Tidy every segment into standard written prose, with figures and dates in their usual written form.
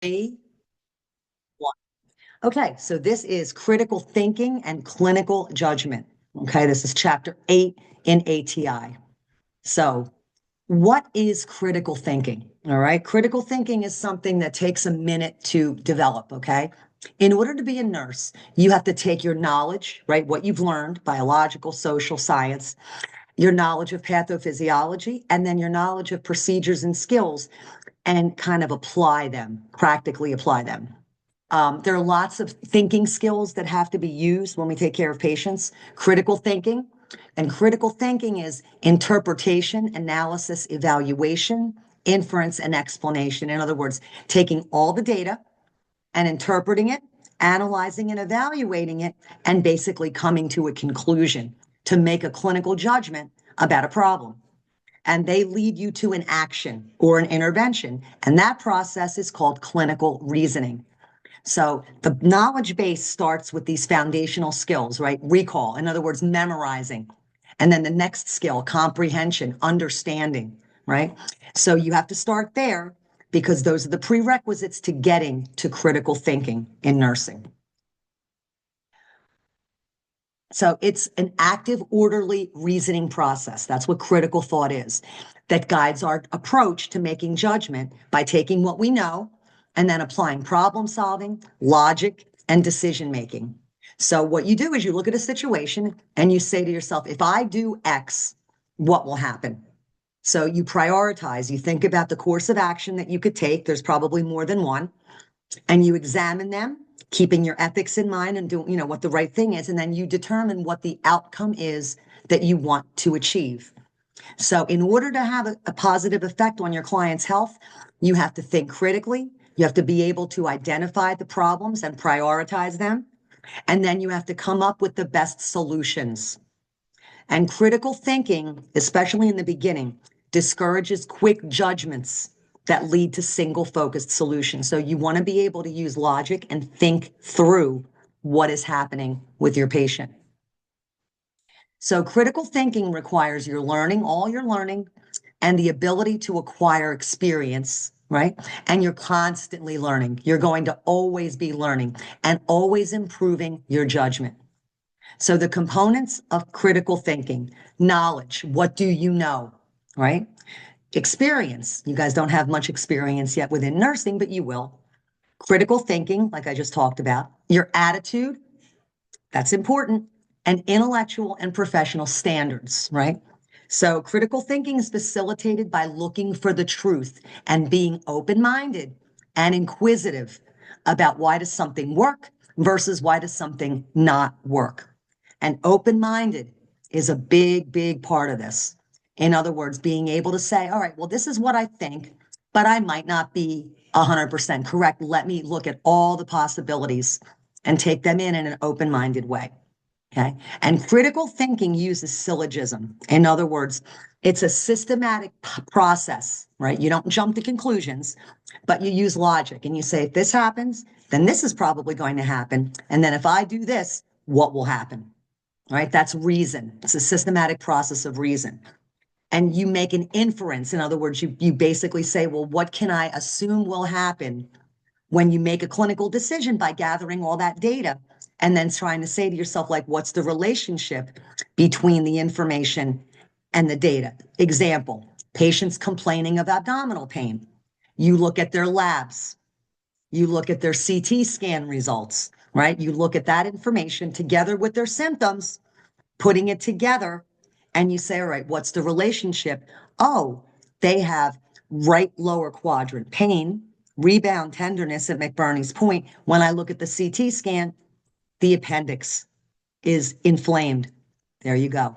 Three, one. Okay, so this is critical thinking and clinical judgment. Okay, this is chapter 8 in ATI. So, what is critical thinking? All right, critical thinking is something that takes a minute to develop. Okay, in order to be a nurse, you have to take your knowledge, right, what you've learned, biological, social science, your knowledge of pathophysiology, and then your knowledge of procedures and skills, and kind of apply them, practically apply them. There are lots of thinking skills that have to be used when we take care of patients. Critical thinking. And critical thinking is interpretation, analysis, evaluation, inference, and explanation. In other words, taking all the data and interpreting it, analyzing and evaluating it, and basically coming to a conclusion to make a clinical judgment about a problem. And they lead you to an action or an intervention. And that process is called clinical reasoning. So the knowledge base starts with these foundational skills, right? Recall, in other words, memorizing. And then the next skill, comprehension, understanding, right? So you have to start there because those are the prerequisites to getting to critical thinking in nursing. So it's an active, orderly reasoning process. That's what critical thought is, that guides our approach to making judgment by taking what we know and then applying problem solving, logic, and decision making. So what you do is you look at a situation and you say to yourself, if I do X, what will happen? So you prioritize, you think about the course of action that you could take. There's probably more than one, and you examine them, keeping your ethics in mind and doing, what the right thing is. And then you determine what the outcome is that you want to achieve. So in order to have a positive effect on your client's health, you have to think critically. You have to be able to identify the problems and prioritize them. And then you have to come up with the best solutions. And critical thinking, especially in the beginning, discourages quick judgments that lead to single focused solutions. So you want to be able to use logic and think through what is happening with your patient. So critical thinking requires your learning, all your learning, and the ability to acquire experience, right? And you're constantly learning. You're going to always be learning and always improving your judgment. So the components of critical thinking: knowledge, what do you know, right? Experience, you guys don't have much experience yet within nursing, but you will. Critical thinking, like I just talked about. Your attitude, that's important. And intellectual and professional standards, right? So critical thinking is facilitated by looking for the truth and being open-minded and inquisitive about why does something work versus why does something not work. And open-minded is a big, big part of this. In other words, being able to say, all right, well, this is what I think, but I might not be 100% correct. Let me look at all the possibilities and take them in an open-minded way. Okay. And critical thinking uses syllogism. In other words, it's a systematic process, right? You don't jump to conclusions, but you use logic and you say, if this happens, then this is probably going to happen. And then if I do this, what will happen? Right? That's reason. It's a systematic process of reason. And you make an inference. In other words, you basically say, well, what can I assume will happen when you make a clinical decision by gathering all that data and then trying to say to yourself, like, what's the relationship between the information and the data? Example, patients complaining of abdominal pain. You look at their labs, you look at their CT scan results, right? You look at that information together with their symptoms, putting it together, and you say, all right, what's the relationship? Oh, they have right lower quadrant pain, rebound tenderness at McBurney's point. When I look at the CT scan, the appendix is inflamed. There you go.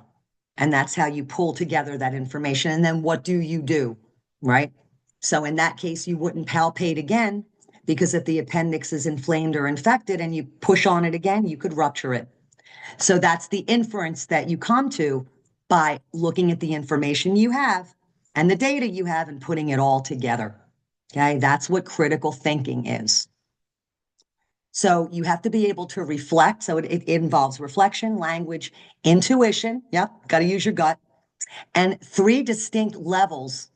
And that's how you pull together that information. And then what do? Right? So in that case, you wouldn't palpate again, because if the appendix is inflamed or infected and you push on it again, you could rupture it. So that's the inference that you come to by looking at the information you have and the data you have and putting it all together. Okay, that's what critical thinking is. So you have to be able to reflect. So it involves reflection, language, intuition. Yep, got to use your gut. And 3 distinct levels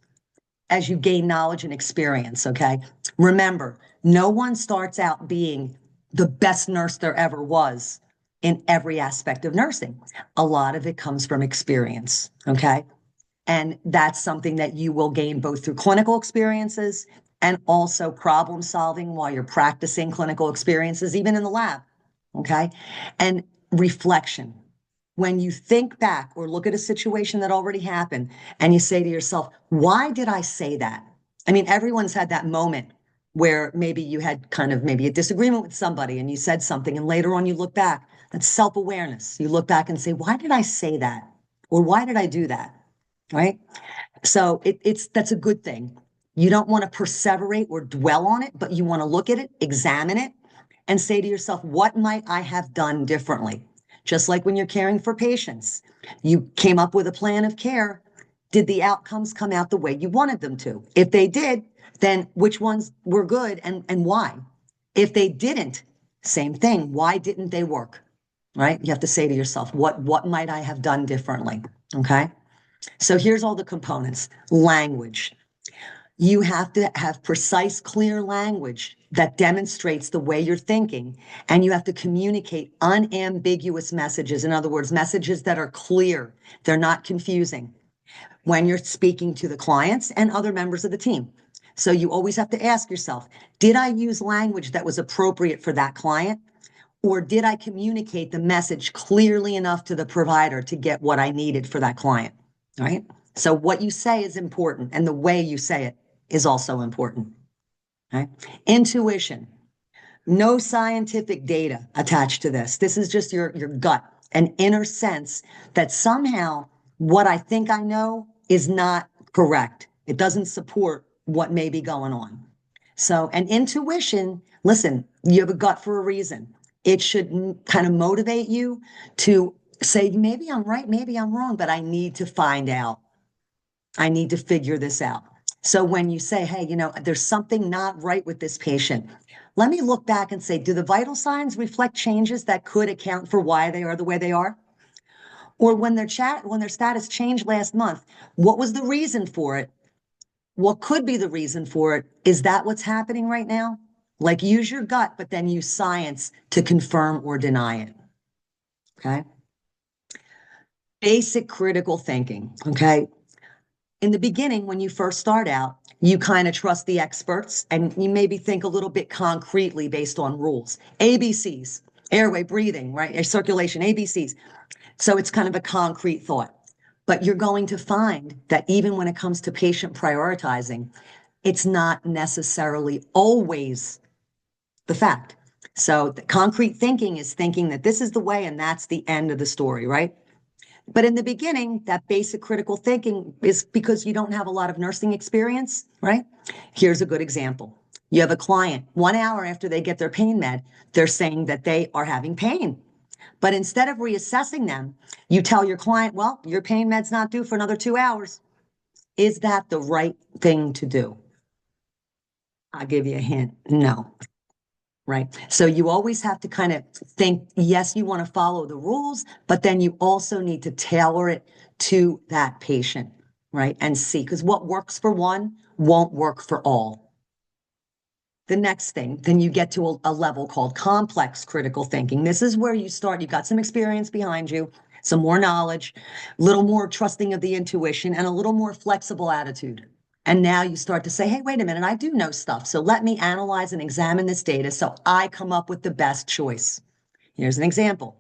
as you gain knowledge and experience. Okay, remember, No one starts out being the best nurse there ever was in every aspect of nursing. A lot of it comes from experience, okay? And that's something that you will gain both through clinical experiences and also problem solving while you're practicing clinical experiences, even in the lab, okay? And reflection. When you think back or look at a situation that already happened and you say to yourself, why did I say that? I mean, everyone's had that moment where maybe you had kind of maybe a disagreement with somebody and you said something and later on you look back. That's self-awareness. You look back and say, why did I say that? Or why did I do that? Right? So that's a good thing. You don't want to perseverate or dwell on it, but you want to look at it, examine it, and say to yourself, what might I have done differently? Just like when you're caring for patients, you came up with a plan of care. Did the outcomes come out the way you wanted them to? If they did, then which ones were good and why? If they didn't, same thing. Why didn't they work? Right? You have to say to yourself, what might I have done differently? Okay. So here's all the components. Language. You have to have precise, clear language that demonstrates the way you're thinking, and you have to communicate unambiguous messages. In other words, messages that are clear, they're not confusing when you're speaking to the clients and other members of the team. So you always have to ask yourself, did I use language that was appropriate for that client? Or did I communicate the message clearly enough to the provider to get what I needed for that client? Right? So what you say is important, and the way you say it is also important. Right? Intuition. No scientific data attached to this. This is just your gut, an inner sense that somehow what I think I know is not correct. It doesn't support what may be going on. So, an intuition, listen, you have a gut for a reason. It should kind of motivate you to say, maybe I'm right, maybe I'm wrong, but I need to find out. I need to figure this out. So when you say, hey, there's something not right with this patient, let me look back and say, do the vital signs reflect changes that could account for why they are the way they are? Or when their status changed last month, what was the reason for it? What could be the reason for it? Is that what's happening right now? Like use your gut, but then use science to confirm or deny it. Okay. Basic critical thinking. Okay. In the beginning, when you first start out, you kind of trust the experts and you maybe think a little bit concretely based on rules. ABCs, airway, breathing, right? Circulation, ABCs. So it's kind of a concrete thought. But you're going to find that even when it comes to patient prioritizing, it's not necessarily always the fact. So the concrete thinking is thinking that this is the way and that's the end of the story, right? But in the beginning, that basic critical thinking is because you don't have a lot of nursing experience, right? Here's a good example. You have a client, 1 hour after they get their pain med, they're saying that they are having pain. But instead of reassessing them, you tell your client, well, your pain med's not due for another 2 hours. Is that the right thing to do? I'll give you a hint. No. Right. So you always have to kind of think, yes, you want to follow the rules, but then you also need to tailor it to that patient, right? And see, because what works for one won't work for all. The next thing, then you get to a level called complex critical thinking. This is where you start, you've got some experience behind you, some more knowledge, a little more trusting of the intuition, and a little more flexible attitude. And now you start to say, hey, wait a minute, I do know stuff. So let me analyze and examine this data so I come up with the best choice. Here's an example.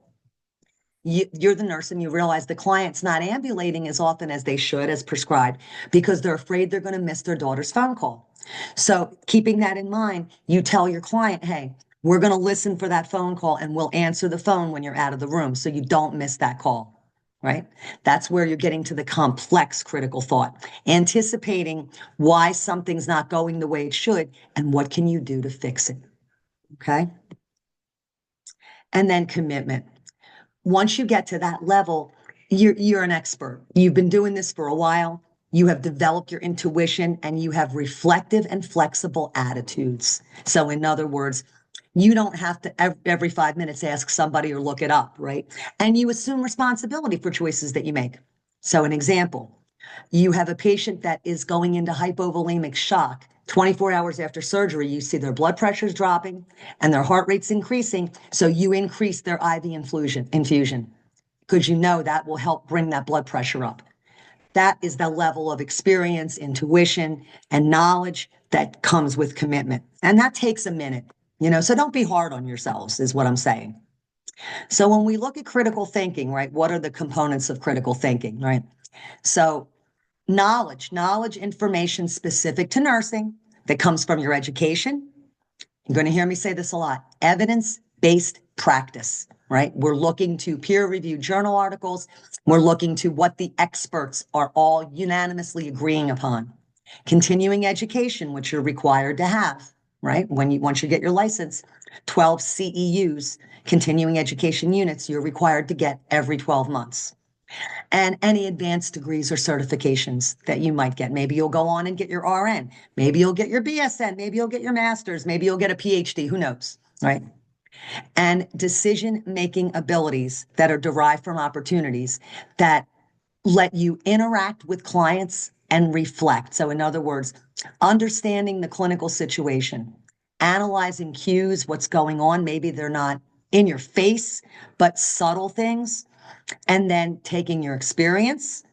You're the nurse and you realize the client's not ambulating as often as they should, as prescribed, because they're afraid they're going to miss their daughter's phone call. So keeping that in mind, you tell your client, hey, we're going to listen for that phone call and we'll answer the phone when you're out of the room so you don't miss that call. Right? That's where you're getting to the complex critical thought, anticipating why something's not going the way it should and what can you do to fix it. Okay. And then commitment. Once you get to that level, you're an expert. You've been doing this for a while. You have developed your intuition and you have reflective and flexible attitudes. So in other words, you don't have to every 5 minutes ask somebody or look it up, right? And you assume responsibility for choices that you make. So an example, you have a patient that is going into hypovolemic shock 24 hours after surgery, you see their blood pressure's dropping and their heart rate's increasing. So you increase their IV infusion because you know that will help bring that blood pressure up. That is the level of experience, intuition, and knowledge that comes with commitment. And that takes a minute, so don't be hard on yourselves, is what I'm saying. So when we look at critical thinking, right, what are the components of critical thinking, right? So knowledge, information specific to nursing that comes from your education. You're going to hear me say this a lot. Evidence-based practice, right? We're looking to peer-reviewed journal articles. We're looking to what the experts are all unanimously agreeing upon. Continuing education, which you're required to have, right? Once you get your license, 12 CEUs, continuing education units, you're required to get every 12 months. And any advanced degrees or certifications that you might get. Maybe you'll go on and get your RN. Maybe you'll get your BSN. Maybe you'll get your master's. Maybe you'll get a PhD. Who knows, right? And decision-making abilities that are derived from opportunities that let you interact with clients and reflect. So in other words, understanding the clinical situation, analyzing cues, what's going on. Maybe they're not in your face, but subtle things. And then taking your experience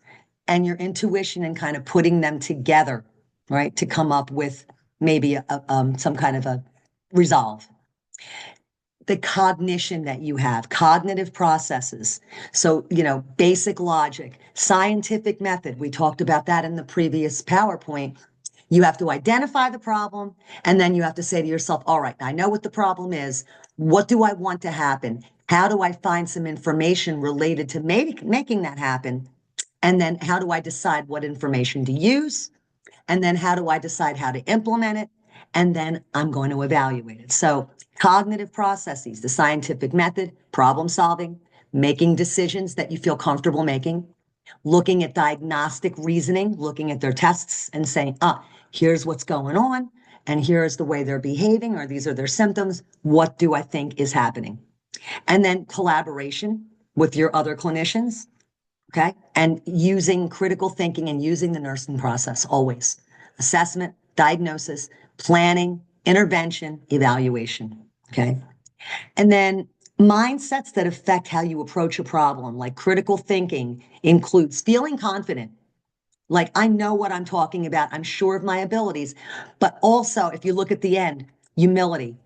and your intuition and kind of putting them together, right, to come up with maybe some kind of a resolve. The cognition that you have, cognitive processes. So, basic logic, scientific method. We talked about that in the previous PowerPoint. You have to identify the problem, and then you have to say to yourself, all right, I know what the problem is. What do I want to happen? How do I find some information related to making that happen? And then how do I decide what information to use? And then how do I decide how to implement it? And then I'm going to evaluate it. So cognitive processes, the scientific method, problem solving, making decisions that you feel comfortable making, looking at diagnostic reasoning, looking at their tests and saying, here's what's going on, and here's the way they're behaving, or these are their symptoms. What do I think is happening? And then collaboration with your other clinicians, okay? And using critical thinking and using the nursing process always. Assessment, diagnosis, planning, intervention, evaluation, okay? And then mindsets that affect how you approach a problem, like critical thinking, includes feeling confident. Like, I know what I'm talking about. I'm sure of my abilities. But also, if you look at the end, humility,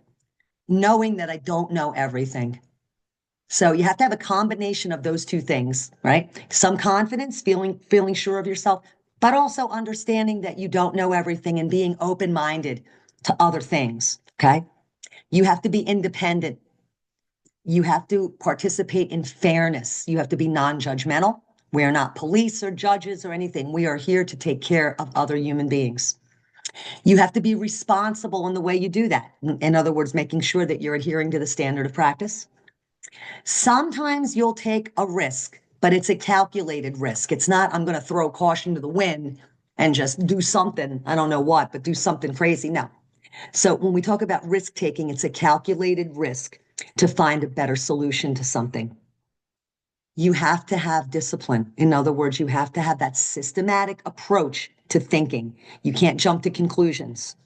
knowing that I don't know everything. So you have to have a combination of those two things, right? Some confidence, feeling sure of yourself, but also understanding that you don't know everything and being open-minded to other things, okay? You have to be independent. You have to participate in fairness. You have to be non-judgmental. We are not police or judges or anything. We are here to take care of other human beings. You have to be responsible in the way you do that. In other words, making sure that you're adhering to the standard of practice. Sometimes you'll take a risk, but it's a calculated risk. It's not, I'm going to throw caution to the wind and just do something, I don't know what, but do something crazy. No. So when we talk about risk taking, it's a calculated risk to find a better solution to something. You have to have discipline. In other words, you have to have that systematic approach to thinking. You can't jump to conclusions.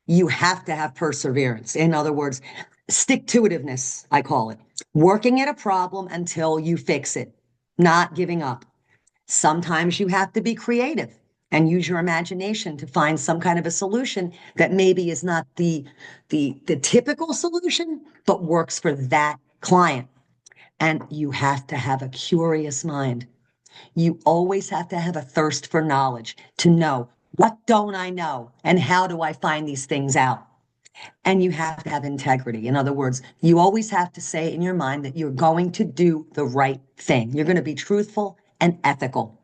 You have to have perseverance. In other words, stick-to-itiveness, I call it. Working at a problem until you fix it, not giving up. Sometimes you have to be creative and use your imagination to find some kind of a solution that maybe is not the typical solution, but works for that client. And you have to have a curious mind. You always have to have a thirst for knowledge to know, what don't I know and how do I find these things out? And you have to have integrity. In other words, you always have to say in your mind that you're going to do the right thing. You're going to be truthful and ethical,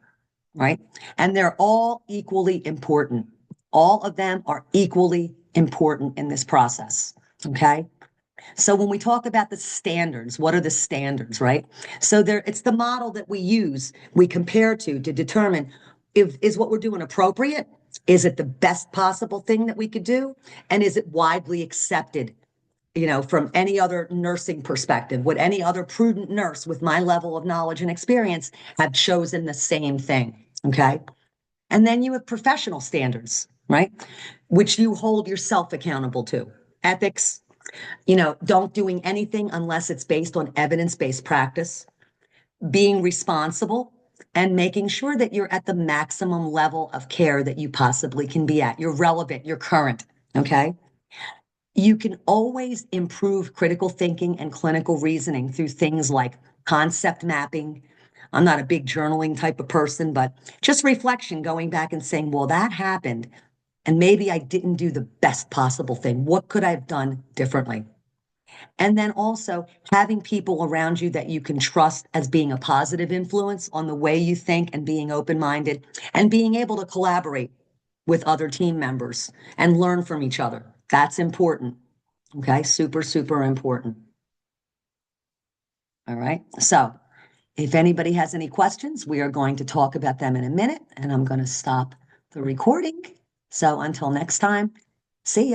right? And they're all equally important. All of them are equally important in this process, okay? So when we talk about the standards, what are the standards, right? So it's the model that we use, we compare to determine is what we're doing appropriate? Is it the best possible thing that we could do? And is it widely accepted, from any other nursing perspective? Would any other prudent nurse with my level of knowledge and experience have chosen the same thing? Okay. And then you have professional standards, right? Which you hold yourself accountable to. Ethics, don't doing anything unless it's based on evidence-based practice, being responsible, and making sure that you're at the maximum level of care that you possibly can be at. You're relevant, you're current, okay? You can always improve critical thinking and clinical reasoning through things like concept mapping. I'm not a big journaling type of person, but just reflection, going back and saying, well, that happened, and maybe I didn't do the best possible thing. What could I have done differently? And then also having people around you that you can trust as being a positive influence on the way you think and being open-minded and being able to collaborate with other team members and learn from each other. That's important. Okay. Super, super important. All right. So if anybody has any questions, we are going to talk about them in a minute, and I'm going to stop the recording. So until next time, see ya.